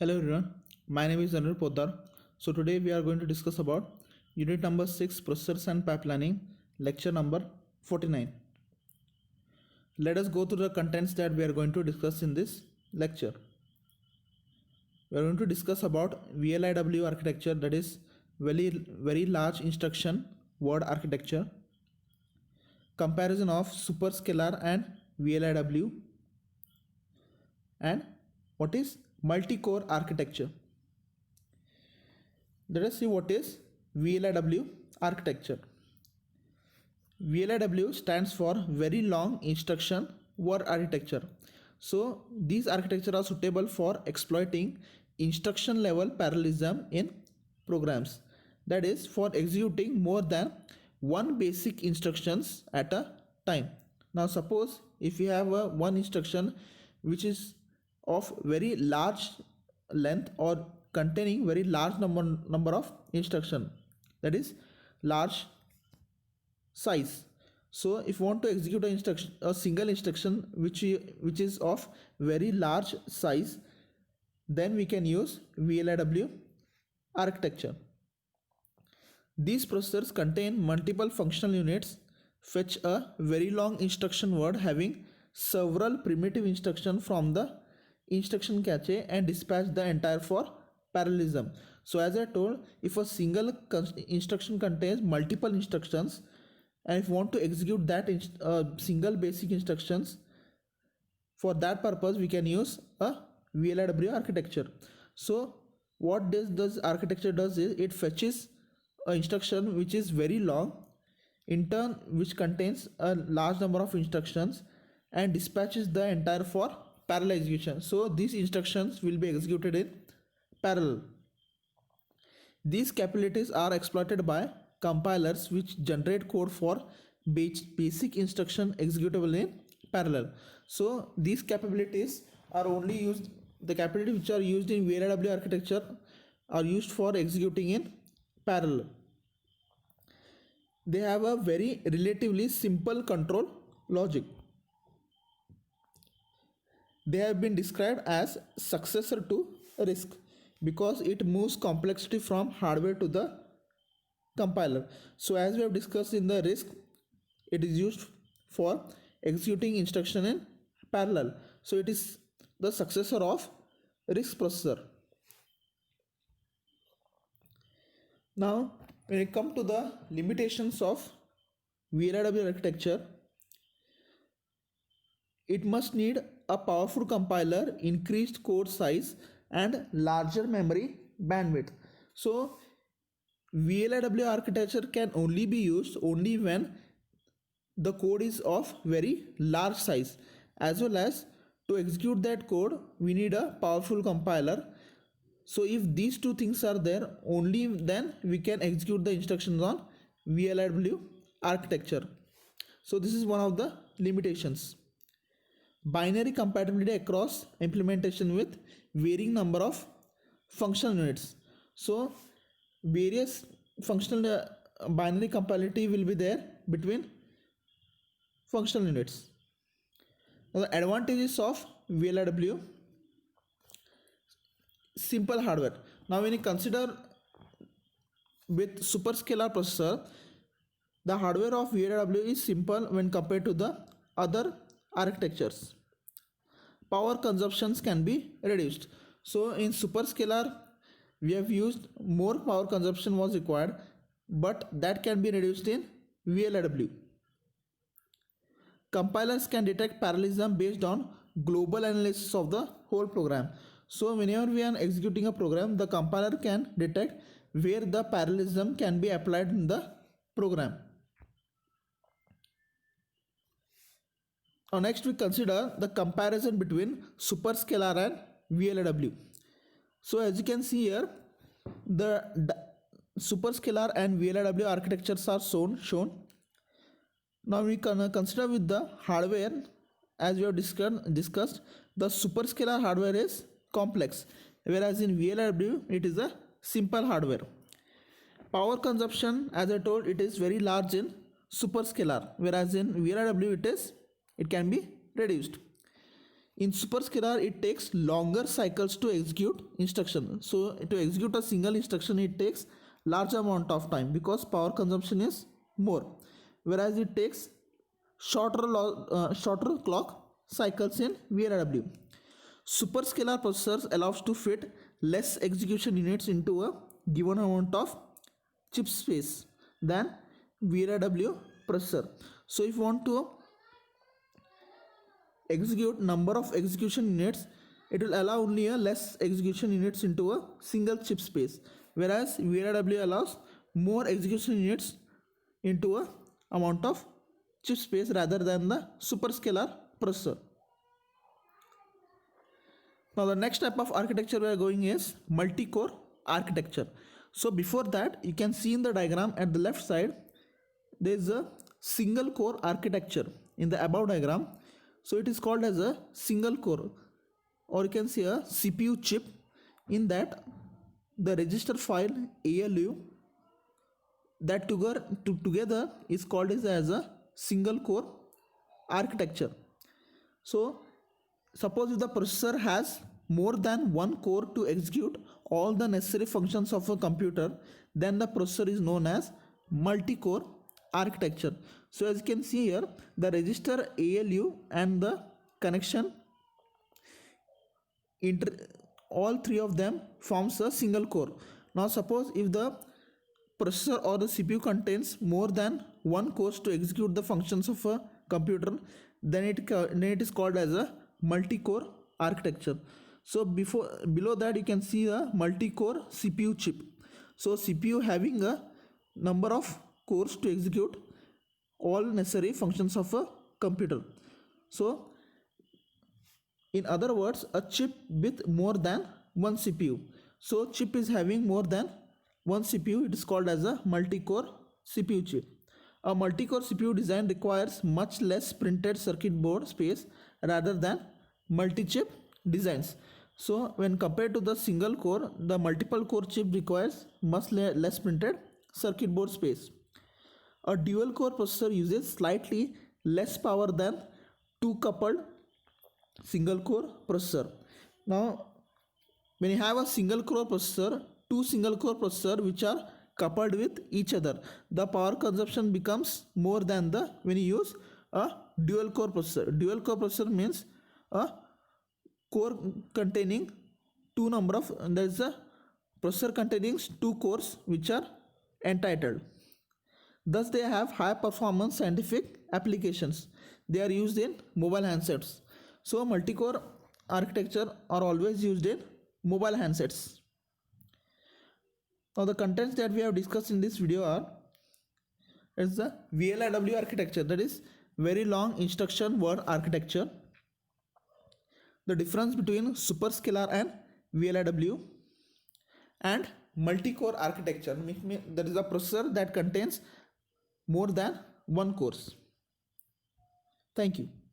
Hello everyone, my name is Anil Poddar. So today we are going to discuss about unit number 6 processors and pipelining, lecture number 49. Let us go through the contents that we are going to discuss in this lecture. We are going to discuss about VLIW architecture, that is very large instruction word architecture, comparison of superscalar and VLIW, and what is multi-core architecture. Let us see what is VLIW architecture. VLIW stands for very long instruction word architecture. So these architectures are suitable for exploiting instruction level parallelism in programs, that is for executing more than one basic instructions at a time. Now suppose if you have one instruction which is of very large length or containing very large number of instruction, that is large size. So if you want to execute a single instruction which is of very large size, then we can use VLIW architecture. These processors contain multiple functional units, fetch a very long instruction word having several primitive instructions from the instruction cache and dispatch the entire for parallelism. So as I told, if a single instruction contains multiple instructions and if you want to execute that single basic instructions, for that purpose we can use a VLIW architecture. So what this architecture does is it fetches an instruction which is very long, in turn which contains a large number of instructions and dispatches the entire for parallel execution. So these instructions will be executed in parallel. These capabilities are exploited by compilers which generate code for basic instruction executable in parallel. So these capabilities are only used, the capabilities which are used in VLIW architecture are used for executing in parallel. They have a very relatively simple control logic. They have been described as successor to RISC because it moves complexity from hardware to the compiler. So as we have discussed in the RISC, it is used for executing instruction in parallel. So it is the successor of RISC processor. Now when it comes to the limitations of VLIW architecture, it must need a powerful compiler, increased code size and larger memory bandwidth. So VLIW architecture can only be used only when the code is of very large size, as well as to execute that code we need a powerful compiler. So if these two things are there, only then we can execute the instructions on VLIW architecture. So this is one of the limitations. Binary compatibility across implementation with varying number of functional units. So various functional binary compatibility will be there between functional units. Now the advantages of VLIW: simple hardware. Now when you consider with superscalar processor, the hardware of VLIW is simple when compared to the other architectures. Power consumptions can be reduced. So in superscalar we have used more power consumption was required, but that can be reduced in VLIW. Compilers can detect parallelism based on global analysis of the whole program. So whenever we are executing a program, the compiler can detect where the parallelism can be applied in the program. Now next we consider the comparison between superscalar and VLIW. So as you can see here, the superscalar and VLIW architectures are shown. Now we can consider with the hardware. As we have discussed, the superscalar hardware is complex, whereas in VLIW it is a simple hardware. Power consumption, as I told, it is very large in superscalar, whereas in VLIW it can be reduced. In superscalar, it takes longer cycles to execute instruction. So to execute a single instruction, it takes large amount of time because power consumption is more, whereas it takes shorter clock cycles in VLW. Superscalar processors allows to fit less execution units into a given amount of chip space than VLW processor. So if you want to execute number of execution units, it will allow only a less execution units into a single chip space, whereas VLW allows more execution units into a amount of chip space rather than the superscalar processor. Now the next type of architecture we are going is multi-core architecture. So before that, you can see in the diagram at the left side there is a single core architecture in the above diagram. So it is called as a single core, or you can say a CPU chip. In that, the register file ALU that together is called as a single core architecture. So suppose if the processor has more than one core to execute all the necessary functions of a computer, then the processor is known as multi-core architecture. So as you can see here, the register ALU and the connection, all three of them forms a single core. Now suppose if the processor or the CPU contains more than one core to execute the functions of a computer, then it is called as a multi-core architecture. So below that you can see a multi-core CPU chip. So CPU having a number of cores to execute all necessary functions of a computer. So in other words, a chip with more than one CPU. So chip is having more than one CPU, it is called as a multi-core CPU chip. A multi-core CPU design requires much less printed circuit board space rather than multi-chip designs. So when compared to the single core, the multiple core chip requires much less printed circuit board space. A dual core processor uses slightly less power than two coupled single core processor. Now when you have a single core processor, two single core processor which are coupled with each other, the power consumption becomes more than the when you use a dual core processor. Dual core processor means a core containing two number of, there is a processor containing two cores which are entitled. Thus they have high performance scientific applications. They are used in mobile handsets. So multi-core architecture are always used in mobile handsets. Now the contents that we have discussed in this video are is the VLIW architecture, that is very long instruction word architecture. The difference between superscalar and VLIW, and multi-core architecture, that is a processor that contains more than one cores. Thank you.